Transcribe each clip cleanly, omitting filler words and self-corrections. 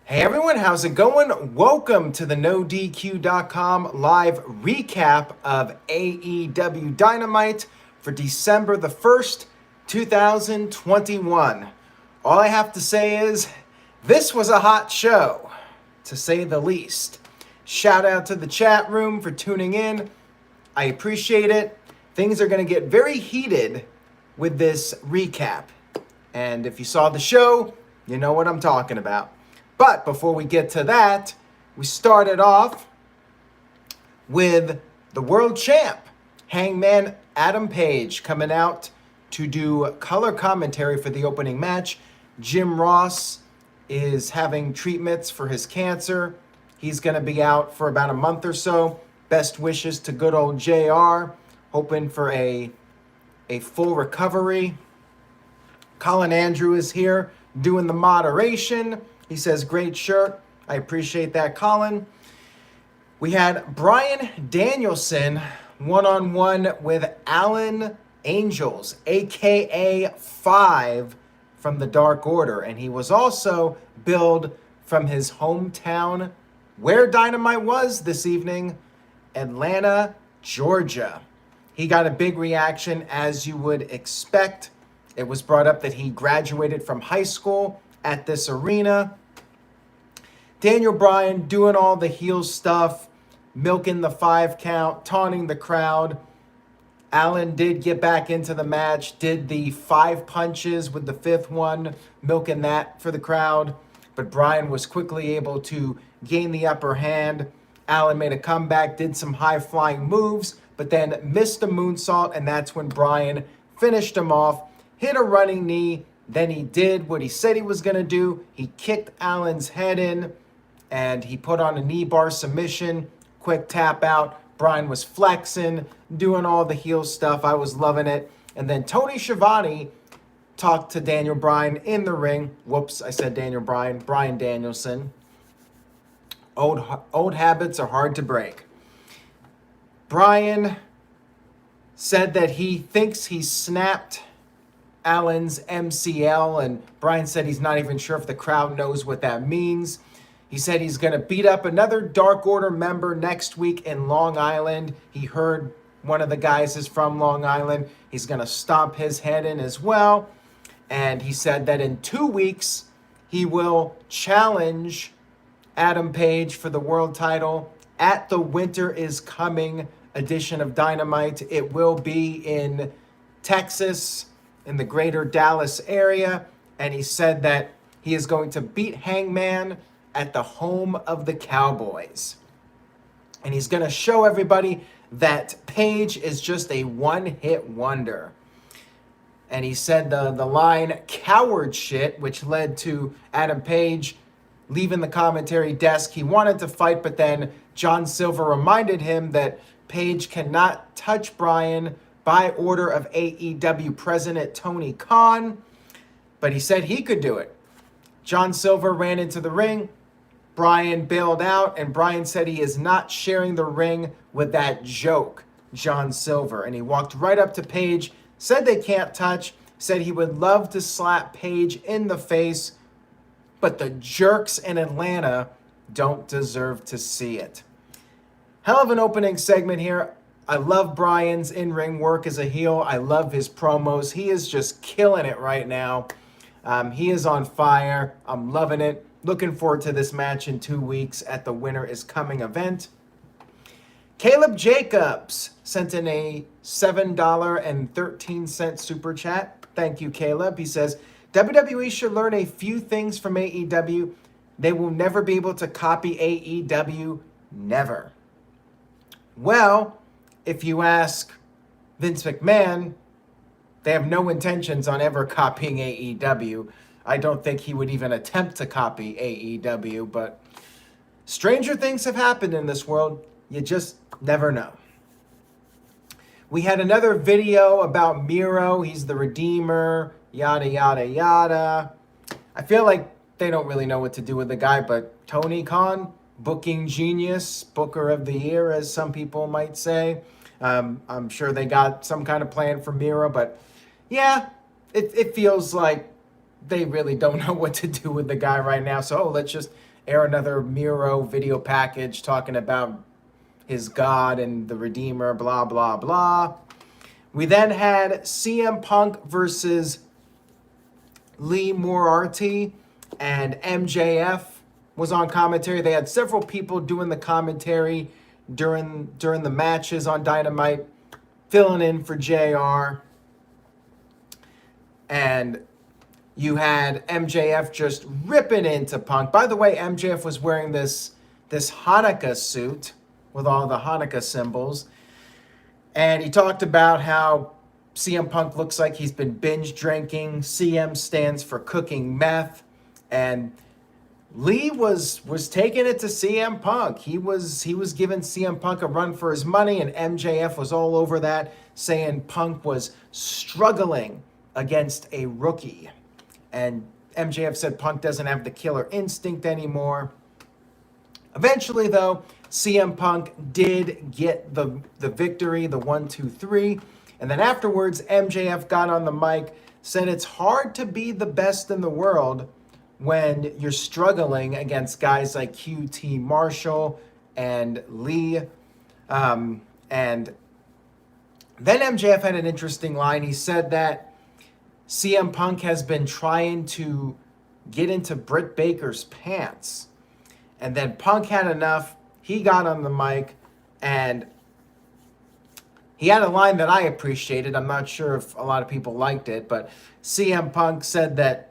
Hey everyone, how's it going? Welcome to the NoDQ.com live recap of AEW Dynamite for December the 1st, 2021. All I have to say is, this was a hot show, to say the least. Shout out to the chat room for tuning in. I appreciate it. Things are going to get very heated with this recap. And if you saw the show, you know what I'm talking about. But before we get to that, we started off with the world champ, Hangman Adam Page, coming out to do color commentary for the opening match. Jim Ross is having treatments for his cancer. He's going to be out for about a month or so. Best wishes to good old JR, hoping for a full recovery. Colin Andrew is here doing the moderation. He says, great shirt. I appreciate that, Colin. We had Bryan Danielson one-on-one with Alan Angels, a.k.a. 5 from the Dark Order. And he was also billed from his hometown, where Dynamite was this evening, Atlanta, Georgia. He got a big reaction, as you would expect. It was brought up that he graduated from high school at this arena. Daniel Bryan doing all the heel stuff, milking the 5 count, taunting the crowd. Allen did get back into the match, did the 5 punches with the 5th one, milking that for the crowd. But Bryan was quickly able to gain the upper hand. Allen made a comeback, did some high-flying moves, but then missed a moonsault, and that's when Bryan finished him off, hit a running knee. Then he did what he said he was going to do. He kicked Allen's head in, and he put on a knee bar submission. Quick tap out. Bryan was flexing, doing all the heel stuff. I was loving it. And then Tony Schiavone talked to Daniel Bryan in the ring. Whoops, I said Daniel Bryan. Bryan Danielson. Old habits are hard to break. Bryan said that he thinks he snapped Allen's MCL, and Bryan said he's not even sure if the crowd knows what that means. He said he's going to beat up another Dark Order member next week in Long Island. He heard one of the guys is from Long Island. He's going to stomp his head in as well. And he said that in 2 weeks, he will challenge Adam Page for the world title at the Winter is Coming edition of Dynamite. It will be in Texas, in the greater Dallas area, and he said that he is going to beat Hangman at the home of the Cowboys. And he's going to show everybody that Page is just a one-hit wonder. And he said the line, coward shit, which led to Adam Page leaving the commentary desk. He wanted to fight, but then John Silver reminded him that Page cannot touch Bryan by order of AEW President Tony Khan, but he said he could do it. John Silver ran into the ring. Bryan bailed out, and Bryan said he is not sharing the ring with that joke, John Silver. And he walked right up to Page, said they can't touch, said he would love to slap Page in the face, but the jerks in Atlanta don't deserve to see it. Hell of an opening segment here. I love Bryan's in-ring work as a heel. I love his promos. He is just killing it right now. He is on fire. I'm loving it. Looking forward to this match in 2 weeks at the Winter is Coming event. Caleb Jacobs sent in a $7.13 super chat. Thank you, Caleb. He says, WWE should learn a few things from AEW. They will never be able to copy AEW. Never. Well, if you ask Vince McMahon, they have no intentions on ever copying AEW. I don't think he would even attempt to copy AEW, but stranger things have happened in this world. You just never know. We had another video about Miro. He's the Redeemer, yada, yada, yada. I feel like they don't really know what to do with the guy, but Tony Khan, booking genius, booker of the year, as some people might say. I'm sure they got some kind of plan for Miro, but yeah, it feels like they really don't know what to do with the guy right now. So let's just air another Miro video package talking about his God and the Redeemer, blah, blah, blah. We then had CM Punk versus Lee Moriarty, and MJF was on commentary. They had several people doing the commentary during the matches on Dynamite, filling in for JR. And you had MJF just ripping into Punk. By the way, MJF was wearing this Hanukkah suit with all the Hanukkah symbols. And he talked about how CM Punk looks like he's been binge drinking. CM stands for cooking meth. And Lee was taking it to CM Punk. He was giving CM Punk a run for his money, and MJF was all over that, saying Punk was struggling against a rookie. And MJF said Punk doesn't have the killer instinct anymore. Eventually, though, CM Punk did get the victory, the 1-2-3. And then afterwards, MJF got on the mic, said it's hard to be the best in the world when you're struggling against guys like QT Marshall and Lee. And then MJF had an interesting line. He said that CM Punk has been trying to get into Britt Baker's pants. And then Punk had enough. He got on the mic and he had a line that I appreciated. I'm not sure if a lot of people liked it, but CM Punk said that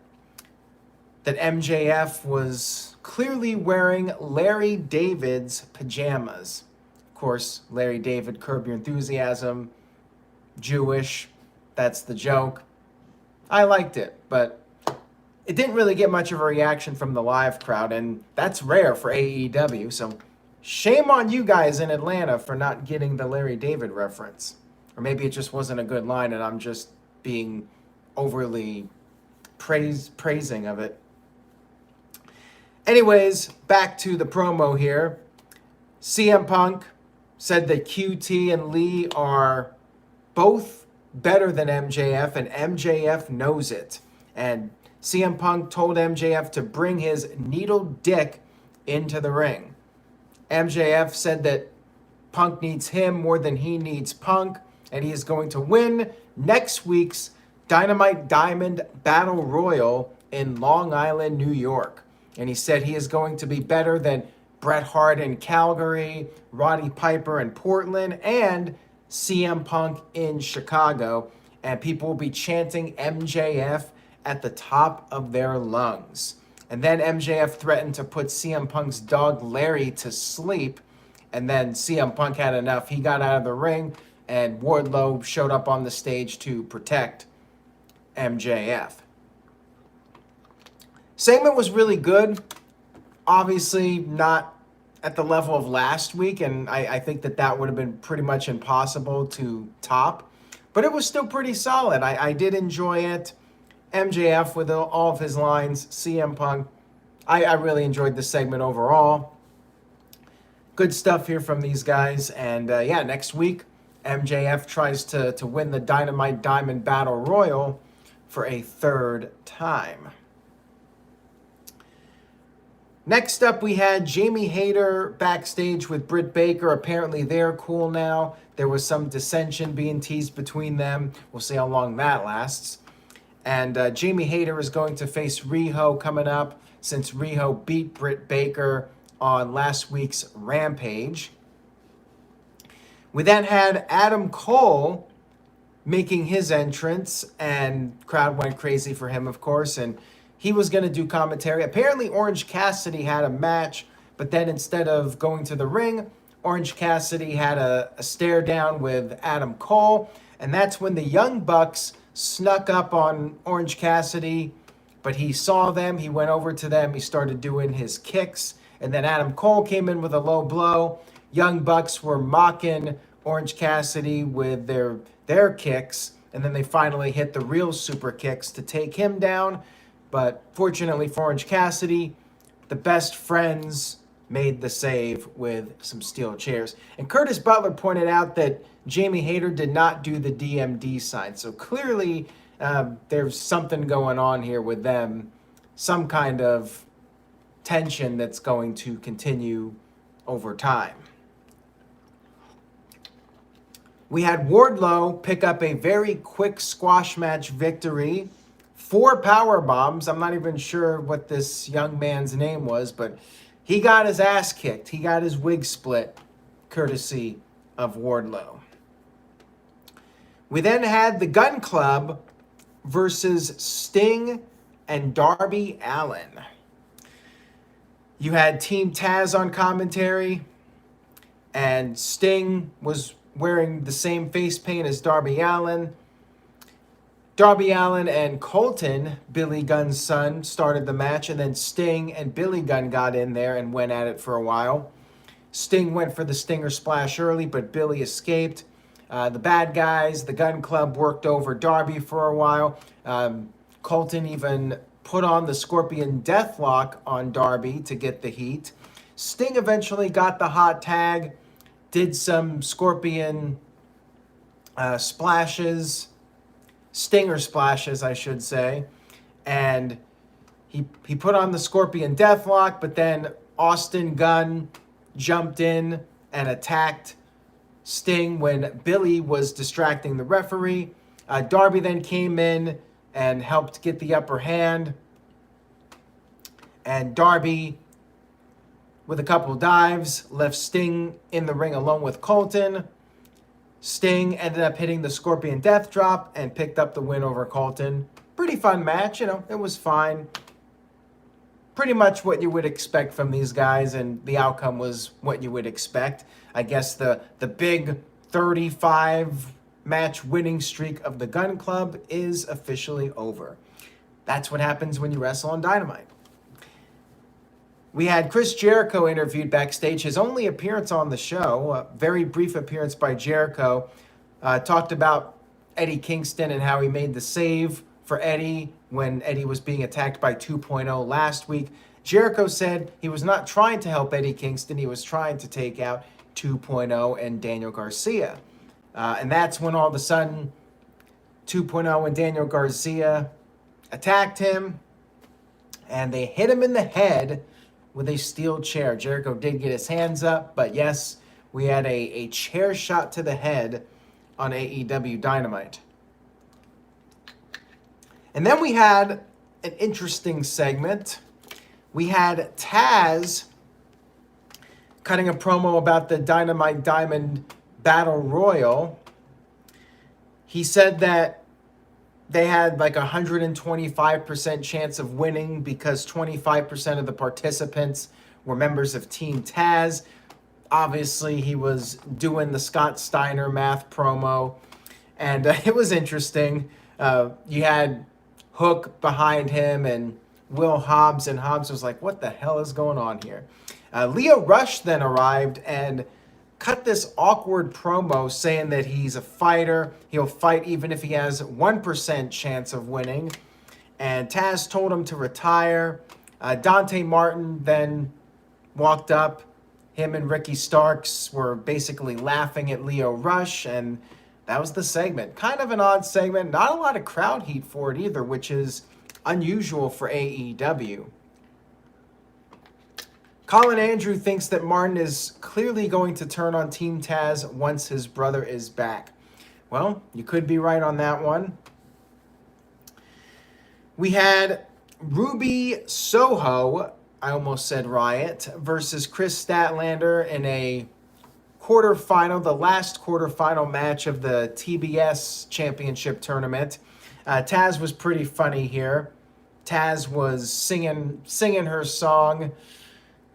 MJF was clearly wearing Larry David's pajamas. Of course, Larry David, Curb Your Enthusiasm, Jewish. That's the joke. I liked it, but it didn't really get much of a reaction from the live crowd, and that's rare for AEW, so shame on you guys in Atlanta for not getting the Larry David reference. Or maybe it just wasn't a good line and I'm just being overly praising of it. Anyways, back to the promo here. CM Punk said that QT and Lee are both better than MJF, and MJF knows it. And CM Punk told MJF to bring his needle dick into the ring. MJF said that Punk needs him more than he needs Punk, and he is going to win next week's Dynamite Diamond Battle Royal in Long Island, New York. And he said he is going to be better than Bret Hart in Calgary, Roddy Piper in Portland, and CM Punk in Chicago. And people will be chanting MJF at the top of their lungs. And then MJF threatened to put CM Punk's dog Larry to sleep. And then CM Punk had enough. He got out of the ring, and Wardlow showed up on the stage to protect MJF. Segment was really good. Obviously not at the level of last week, and I think that would have been pretty much impossible to top. But it was still pretty solid. I did enjoy it. MJF with all of his lines, CM Punk. I really enjoyed the segment overall. Good stuff here from these guys. And yeah, next week, MJF tries to win the Dynamite Diamond Battle Royal for a third time. Next up, we had Jamie Hayter backstage with Britt Baker. Apparently, they're cool now. There was some dissension being teased between them. We'll see how long that lasts. And Jamie Hayter is going to face Riho coming up, since Riho beat Britt Baker on last week's Rampage. We then had Adam Cole making his entrance, and crowd went crazy for him, of course, and he was going to do commentary. Apparently, Orange Cassidy had a match, but then instead of going to the ring, Orange Cassidy had a stare down with Adam Cole, and that's when the Young Bucks snuck up on Orange Cassidy, but he saw them, he went over to them, he started doing his kicks, and then Adam Cole came in with a low blow. Young Bucks were mocking Orange Cassidy with their kicks, and then they finally hit the real super kicks to take him down. But fortunately for Orange Cassidy, the best friends made the save with some steel chairs. And Curtis Butler pointed out that Jamie Hayter did not do the DMD sign. So clearly there's something going on here with them. Some kind of tension that's going to continue over time. We had Wardlow pick up a very quick squash match victory. 4 power bombs. I'm not even sure what this young man's name was, but he got his ass kicked. He got his wig split, courtesy of Wardlow. We then had the Gun Club versus Sting and Darby Allin. You had Team Taz on commentary, and Sting was wearing the same face paint as Darby Allin. Darby Allin and Colton, Billy Gunn's son, started the match, and then Sting and Billy Gunn got in there and went at it for a while. Sting went for the Stinger Splash early, but Billy escaped. The bad guys, the Gun Club, worked over Darby for a while. Colton even put on the Scorpion Deathlock on Darby to get the heat. Sting eventually got the hot tag, did some Scorpion splashes, Stinger splashes, I should say, and he put on the Scorpion Deathlock, but then Austin Gunn jumped in and attacked Sting when Billy was distracting the referee. Darby then came in and helped get the upper hand, and Darby, with a couple dives, left Sting in the ring alone with Colton. Sting ended up hitting the Scorpion Death Drop and picked up the win over Colton. Pretty fun match, it was fine. Pretty much what you would expect from these guys, and the outcome was what you would expect. I guess the big 35 match winning streak of the Gun Club is officially over. That's what happens when you wrestle on Dynamite. We had Chris Jericho interviewed backstage, his only appearance on the show, a very brief appearance by Jericho. Talked about Eddie Kingston and how he made the save for Eddie when Eddie was being attacked by 2.0 last week. Jericho said he was not trying to help Eddie Kingston, he was trying to take out 2.0 and Daniel Garcia. And that's when all of a sudden 2.0 and Daniel Garcia attacked him, and they hit him in the head with a steel chair. Jericho did get his hands up, but yes, we had a chair shot to the head on AEW Dynamite. And then we had an interesting segment. We had Taz cutting a promo about the Dynamite Diamond Battle Royal. He said that they had like 125% chance of winning because 25% of the participants were members of Team Taz. Obviously, he was doing the Scott Steiner math promo, and it was interesting. You had Hook behind him and Will Hobbs, and Hobbs was like, what the hell is going on here? Leo Rush then arrived and cut this awkward promo saying that he's a fighter. He'll fight even if he has 1% chance of winning. And Taz told him to retire. Dante Martin then walked up. Him and Ricky Starks were basically laughing at Leo Rush, and that was the segment. Kind of an odd segment. Not a lot of crowd heat for it either, which is unusual for AEW. Colin Andrew thinks that Martin is clearly going to turn on Team Taz once his brother is back. Well, you could be right on that one. We had Ruby Soho, I almost said Riot, versus Chris Statlander in a quarterfinal, the last quarterfinal match of the TBS Championship Tournament. Taz was pretty funny here. Taz was singing her song.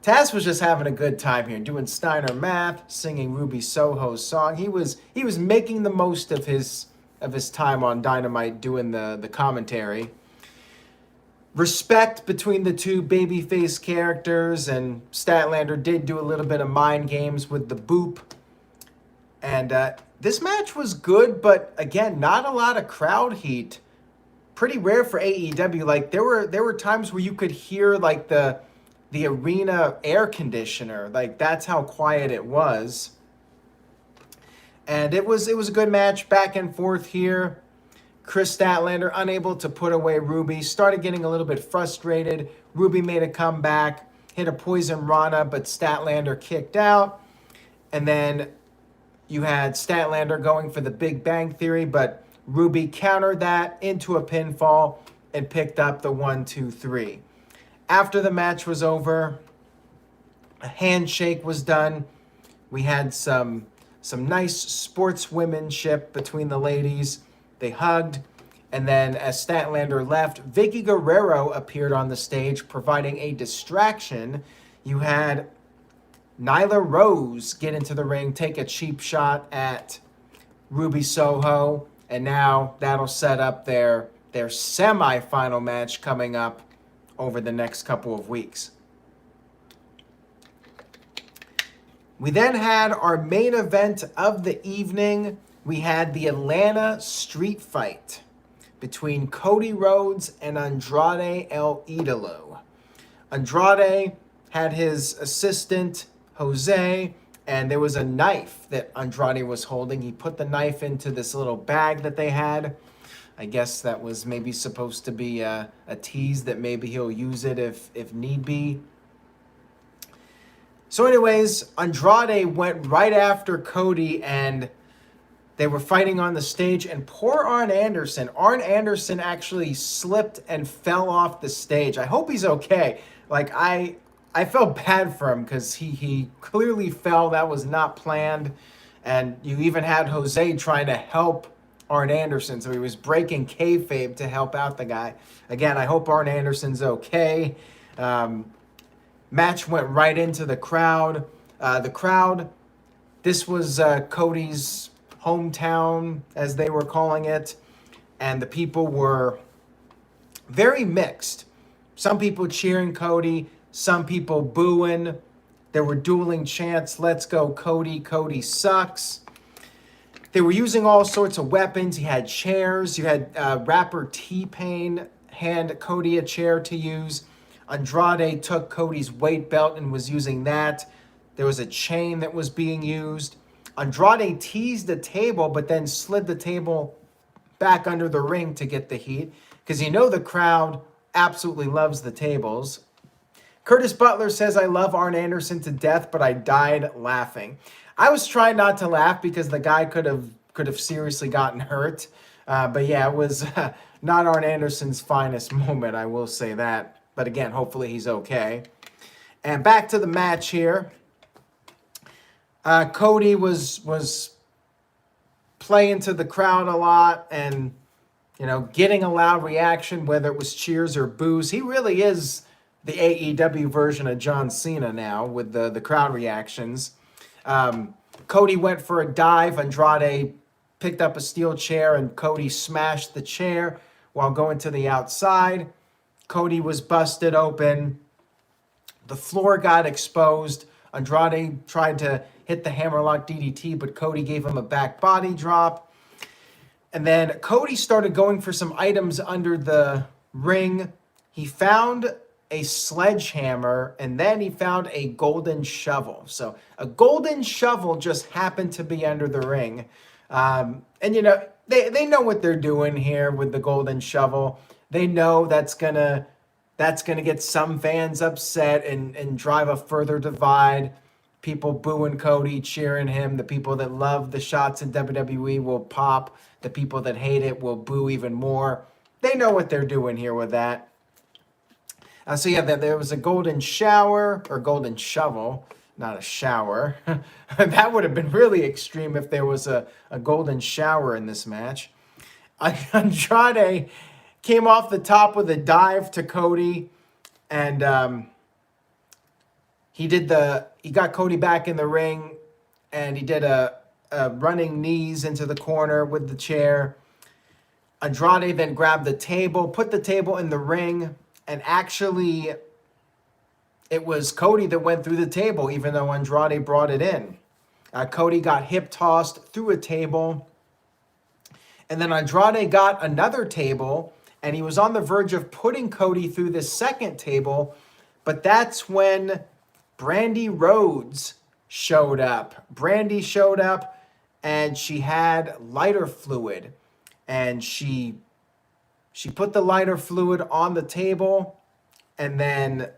Taz was just having a good time here, doing Steiner math, singing Ruby Soho's song. He was making the most of his time on Dynamite, doing the commentary. Respect between the two babyface characters, and Statlander did do a little bit of mind games with the boop. And this match was good, but again, not a lot of crowd heat. Pretty rare for AEW. Like there were times where you could hear like the arena air conditioner. Like that's how quiet it was. And it was a good match, back and forth here. Chris Statlander unable to put away Ruby, started getting a little bit frustrated. Ruby made a comeback. hit a poison Rana, but Statlander kicked out. And then you had Statlander going for the Big Bang Theory, but Ruby countered that into a pinfall and picked up the 1-2-3. After the match was over, a handshake was done. We had some nice sportswomanship between the ladies. They hugged. And then as Statlander left, Vicky Guerrero appeared on the stage, providing a distraction. You had Nyla Rose get into the ring, take a cheap shot at Ruby Soho, and now that'll set up their semi-final match coming up over the next couple of weeks. We then had our main event of the evening. We had the Atlanta Street Fight between Cody Rhodes and Andrade El Idolo. Andrade had his assistant, Jose, and there was a knife that Andrade was holding. He put the knife into this little bag that they had. I guess that was maybe supposed to be a tease that maybe he'll use it if need be. So anyways, Andrade went right after Cody, and they were fighting on the stage, and poor Arn Anderson actually slipped and fell off the stage. I hope he's okay. Like, I felt bad for him because he clearly fell. That was not planned. And you even had Jose trying to help Arn Anderson, so he was breaking kayfabe to help out the guy. Again, I hope Arn Anderson's okay. Match went right into the crowd. This was Cody's hometown, as they were calling it, and the people were very mixed. Some people cheering Cody, some people booing. There were dueling chants, "Let's go Cody, Cody sucks." They were using all sorts of weapons. You had chairs. You had rapper T-Pain hand Cody a chair to use. Andrade took Cody's weight belt and was using that. There was a chain that was being used. Andrade teased the table, but then slid the table back under the ring to get the heat, because you know the crowd absolutely loves the tables. Curtis Butler says, "I love Arn Anderson to death, but I died laughing." I was trying not to laugh because the guy could have seriously gotten hurt. But yeah, it was not Arn Anderson's finest moment, I will say that. But again, hopefully he's okay. And back to the match here. Cody was playing to the crowd a lot and, getting a loud reaction, whether it was cheers or boos. He really is the AEW version of John Cena now with the crowd reactions. Cody went for a dive. Andrade picked up a steel chair and Cody smashed the chair while going to the outside. Cody was busted open. The floor got exposed. Andrade tried to hit the hammerlock DDT, but Cody gave him a back body drop. And then Cody started going for some items under the ring. He found a sledgehammer, and then he found a golden shovel. So a golden shovel just happened to be under the ring. And, they know what they're doing here with the golden shovel. They know that's gonna get some fans upset and drive a further divide. People booing Cody, cheering him. The people that love the shots in WWE will pop. The people that hate it will boo even more. They know what they're doing here with that. So yeah, there was a golden shower, or golden shovel, not a shower. That would have been really extreme if there was a golden shower in this match. Andrade came off the top with a dive to Cody, and he got Cody back in the ring, and he did a running knees into the corner with the chair. Andrade then grabbed the table, put the table in the ring, and actually it was Cody that went through the table, even though Andrade brought it in. Cody got hip tossed through a table, and then Andrade got another table, and he was on the verge of putting Cody through the second table, but that's when Brandy Rhodes showed up. Brandy showed up, and she had lighter fluid, and she put the lighter fluid on the table, and then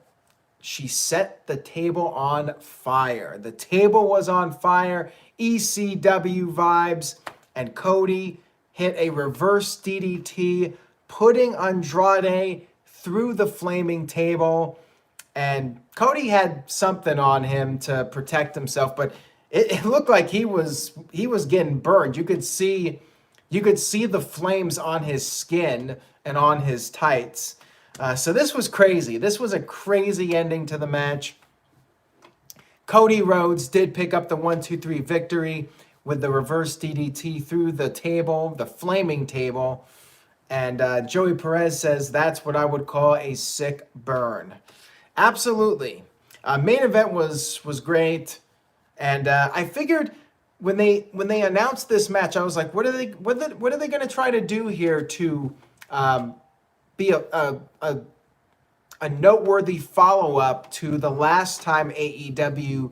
she set the table on fire. The table was on fire, ECW vibes, and Cody hit a reverse DDT, putting Andrade through the flaming table. And Cody had something on him to protect himself, but it looked like he was getting burned. You could see the flames on his skin and on his tights. So this was crazy. This was a crazy ending to the match. Cody Rhodes did pick up the 1-2-3 victory with the reverse DDT through the table, the flaming table. And Joey Perez says that's what I would call a sick burn. Absolutely. Main event was great. And I figured when they announced this match, I was like, what are they going to try to do here to be a noteworthy follow-up to the last time AEW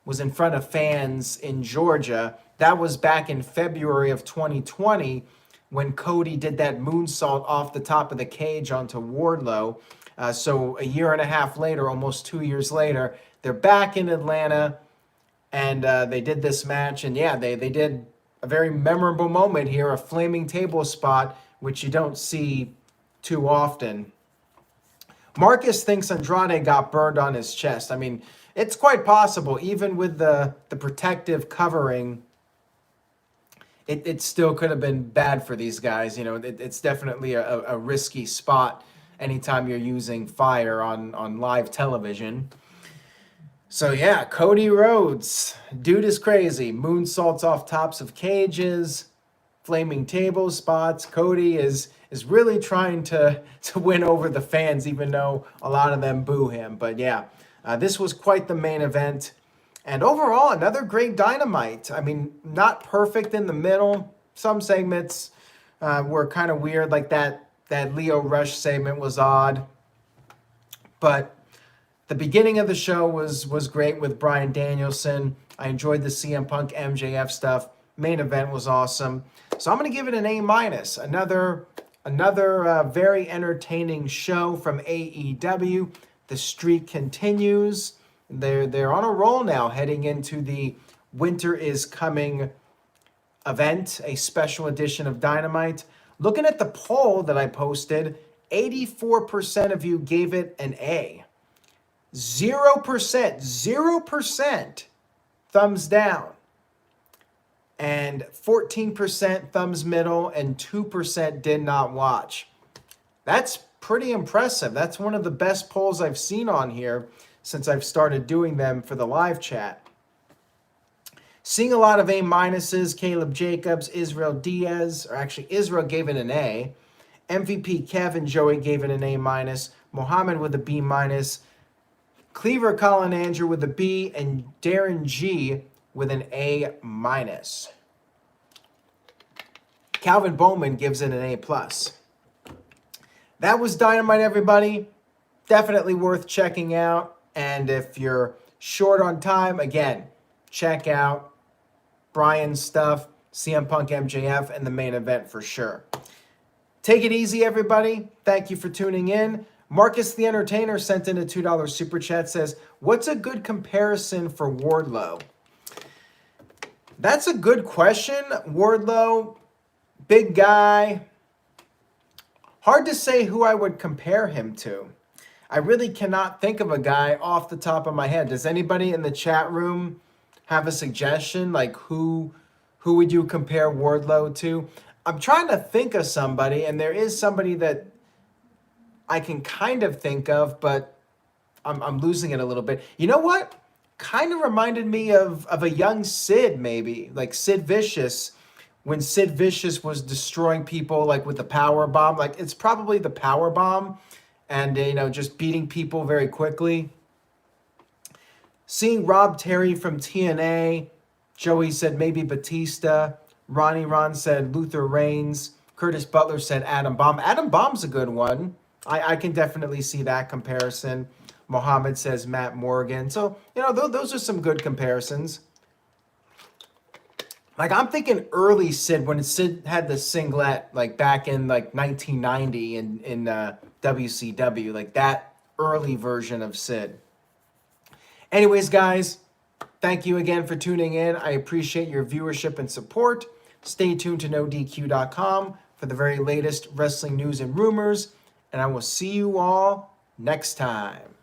was in front of fans in Georgia. That was back in February of 2020 when Cody did that moonsault off the top of the cage onto Wardlow. So a year and a half later, almost 2 years later, they're back in Atlanta, and they did this match. And yeah, they did a very memorable moment here, a flaming table spot, which you don't see too often. Marcus thinks Andrade got burned on his chest. I mean, it's quite possible, even with the protective covering, it still could have been bad for these guys. You know, it's definitely a risky spot anytime you're using fire on live television. So yeah, Cody Rhodes, dude is crazy. Moonsaults off tops of cages, flaming table spots. Cody is really trying to win over the fans, even though a lot of them boo him. But yeah, this was quite the main event. And overall, another great Dynamite. I mean, not perfect in the middle. Some segments were kind of weird, like that Leo Rush segment was odd. But the beginning of the show was great with Bryan Danielson. I enjoyed the CM Punk MJF stuff. Main event was awesome. So I'm going to give it an A-. Another very entertaining show from AEW. The streak continues. They're on a roll now, heading into the Winter is Coming event, a special edition of Dynamite. Looking at the poll that I posted, 84% of you gave it an A. 0% thumbs down. And 14% thumbs middle, and 2% did not watch. That's pretty impressive. That's one of the best polls I've seen on here since I've started doing them for the live chat. Seeing a lot of A-minuses, Caleb Jacobs, Israel Diaz, or actually Israel gave it an A. MVP Kevin Joey gave it an A-. Mohammed with a B-. Cleaver Colin Andrew with a B, and Darren G with an A-. Calvin Bowman gives it an A+. That was Dynamite, everybody. Definitely worth checking out. And if you're short on time, again, check out Brian's stuff, CM Punk MJF, and the main event for sure. Take it easy, everybody. Thank you for tuning in. Marcus the Entertainer sent in a $2 super chat, says, what's a good comparison for Wardlow? That's a good question. Wardlow, big guy. Hard to say who I would compare him to. I really cannot think of a guy off the top of my head. Does anybody in the chat room have a suggestion? Like who would you compare Wardlow to? I'm trying to think of somebody, and there is somebody that I can kind of think of, but I'm losing it a little bit. You know what? Kind of reminded me of a young Sid, maybe. Like Sid Vicious, when Sid Vicious was destroying people like with the power bomb. Like it's probably the power bomb. And, just beating people very quickly. Seeing Rob Terry from TNA. Joey said maybe Batista. Ronnie Ron said Luther Reigns. Curtis Butler said Adam Bomb. Adam Bomb's a good one. I can definitely see that comparison. Mohammed says Matt Morgan. So, those are some good comparisons. Like, I'm thinking early Sid, when Sid had the singlet, like, back in, like, 1990 in WCW. Like, that early version of Sid. Anyways, guys, thank you again for tuning in. I appreciate your viewership and support. Stay tuned to NoDQ.com for the very latest wrestling news and rumors, and I will see you all next time.